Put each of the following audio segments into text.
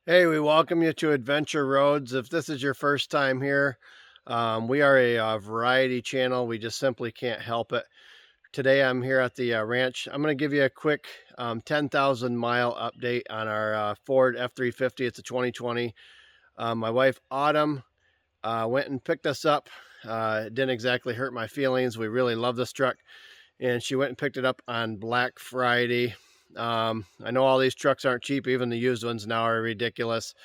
Hey, we welcome you to Adventure Roads. If this is your first time here, we are a variety channel. We just simply can't help it. Today I'm here at the ranch. I'm going to give you a quick 10,000 mile update on our Ford F-350. It's a 2020. My wife Autumn went and picked us up. It didn't exactly hurt my feelings. We really love this truck. And she went and picked it up on Black Friday. I know all these trucks aren't cheap. Even the used ones now are ridiculous.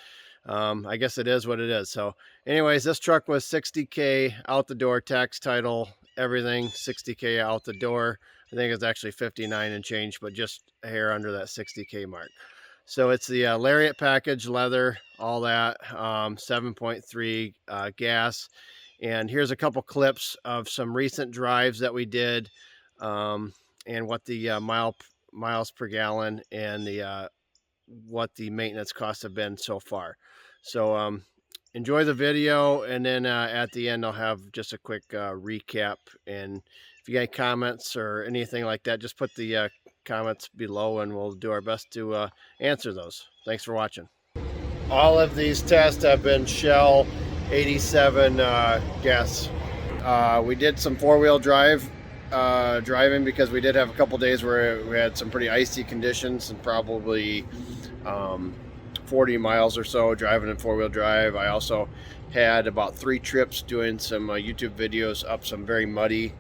I guess it is what it is. So anyways, this truck was $60K out the door, tax, title, everything, $60K out the door. I think it's actually 59 and change, but just a hair under that $60K mark. So it's the Lariat package, leather, all that, 7.3 gas. And here's a couple clips of some recent drives that we did, and what the miles per gallon and the what the maintenance costs have been so far. So enjoy the video, and then at the end I'll have just a quick recap. And if you got any comments or anything like that, just put the comments below and we'll do our best to answer those. Thanks for watching. All of these tests have been Shell 87 gas. We did some four-wheel drive driving because we did have a couple days where we had some pretty icy conditions, and probably 40 miles or so driving in four-wheel drive. I also had about 3 trips doing some YouTube videos up some very muddy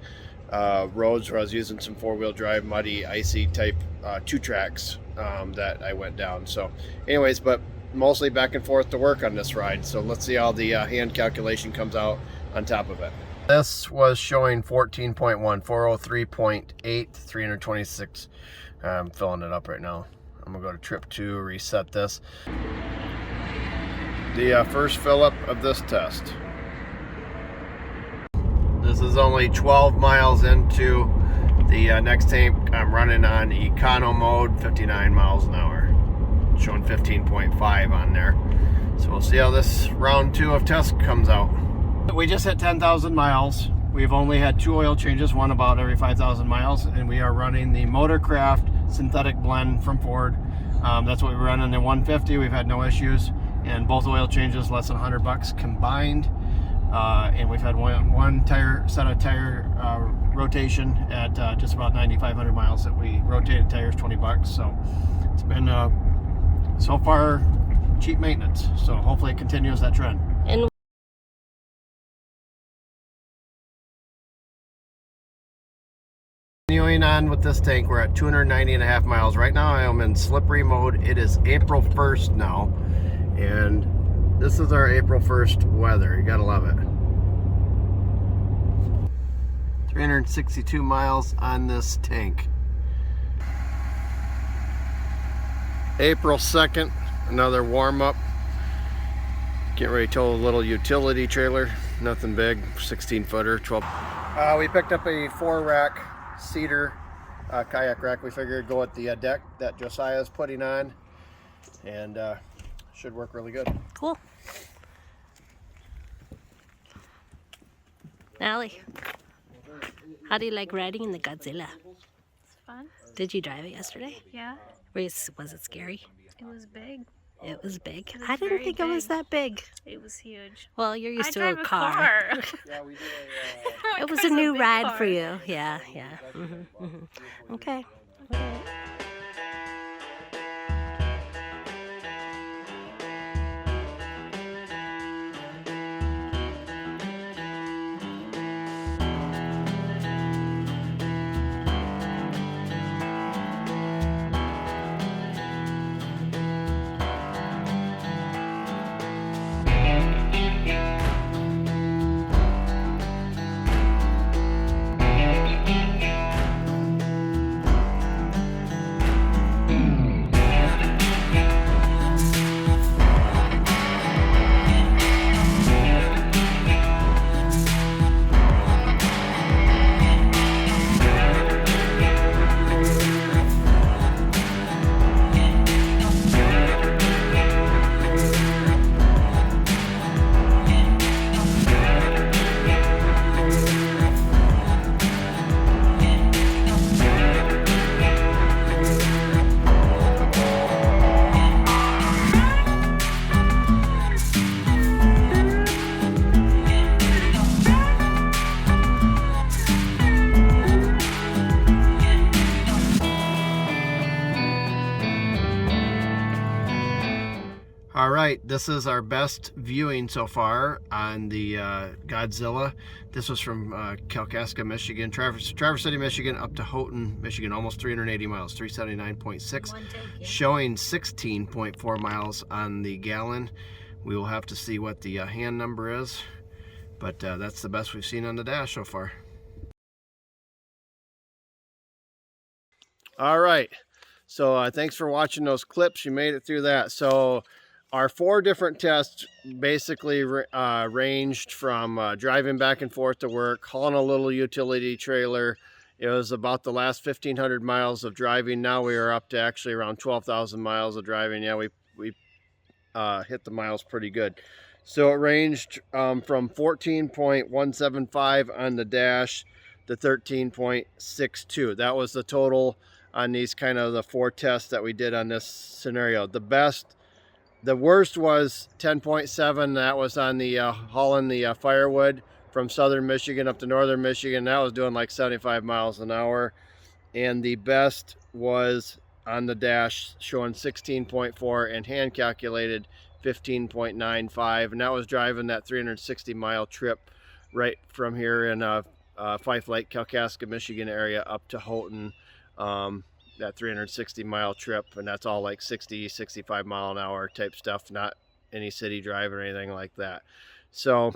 roads where I was using some four-wheel drive, muddy, icy type 2 tracks that I went down. So anyways, but mostly back and forth to work on this ride. So let's see how the hand calculation comes out on top of it. This was showing 14.1, 403.8, 326. I'm filling it up right now. I'm gonna go to trip 2, reset this. The first fill up of this test. This is only 12 miles into the next tank. I'm running on econo mode, 59 miles an hour. Showing 15.5 on there. So we'll see how this round 2 of test comes out. We just hit 10,000 miles. We've only had 2 oil changes, one about every 5,000 miles, and we are running the Motorcraft synthetic blend from Ford. That's what we run in the 150. We've had no issues, and both oil changes less than $100 combined. And we've had one set of tire rotation at just about 9,500 miles that we rotated tires, $20. So it's been so far cheap maintenance. So hopefully it continues that trend. And continuing on with this tank, we're at 290.5 miles. Right now I am in slippery mode. It is April 1st now, and this is our April 1st weather. You gotta love it. 362 miles on this tank. April 2nd, another warm up. Getting ready to tow a little utility trailer. Nothing big, 16 footer, 12. We picked up a 4-rack cedar kayak rack. We figured go with the deck that Josiah's putting on, and should work really good. Cool. Allie, how do you like riding in the Godzilla? It's fun. Did you drive it yesterday? Yeah. Was it scary? It was big. It was big. It was I didn't think it was that big. It was huge. Well, you're used to a drive car. Yeah, we did It was a new ride for you. Yeah, yeah. Okay. All right, this is our best viewing so far on the Godzilla. This was from Kalkaska, Michigan, Traverse City, Michigan, up to Houghton, Michigan, almost 380 miles, 379.6, showing 16.4 miles on the gallon. We will have to see what the hand number is, but that's the best we've seen on the dash so far. All right, so thanks for watching those clips. You made it through that. So our 4 different tests basically ranged from driving back and forth to work, hauling a little utility trailer. It was about the last 1,500 miles of driving. Now we are up to actually around 12,000 miles of driving. Yeah, we hit the miles pretty good. So it ranged from 14.175 on the dash to 13.62. That was the total on these kind of the 4 tests that we did on this scenario. The worst was 10.7. That was on the hauling the firewood from southern Michigan up to northern Michigan. That was doing like 75 miles an hour. And the best was on the dash showing 16.4 and hand calculated 15.95. And that was driving that 360 mile trip right from here in Fife Lake, Kalkaska, Michigan area up to Houghton. That 360 mile trip, and that's all like 60-65 mile an hour type stuff, not any city drive or anything like that. So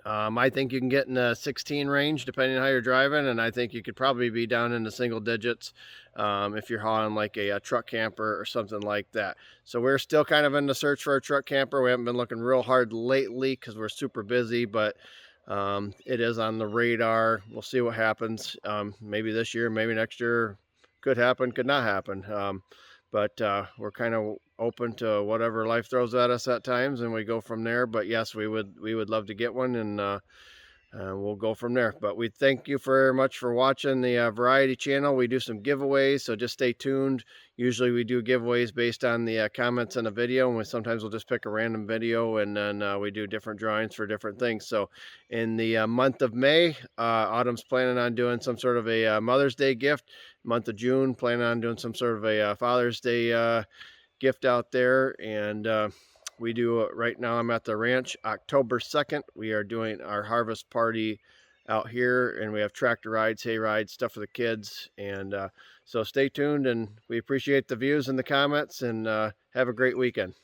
I think you can get in the 16 range depending on how you're driving, and I think you could probably be down in the single digits if you're hauling like a truck camper or something like that. So we're still kind of in the search for a truck camper. We haven't been looking real hard lately because we're super busy, but it is on the radar. We'll see what happens. Maybe this year, maybe next year. Could happen, could not happen. But we're kind of open to whatever life throws at us at times, and we go from there. But yes, we would love to get one, and we'll go from there. But we thank you very much for watching the Variety channel. We do some giveaways, so just stay tuned. Usually we do giveaways based on the comments in the video, and sometimes we'll just pick a random video, and then we do different drawings for different things. So in the month of May, Autumn's planning on doing some sort of a Mother's Day gift. Month of June, planning on doing some sort of a Father's Day gift out there. And we do right now, I'm at the ranch October 2nd. We are doing our harvest party out here, and we have tractor rides, hay rides, stuff for the kids. And so stay tuned, and we appreciate the views and the comments, and have a great weekend.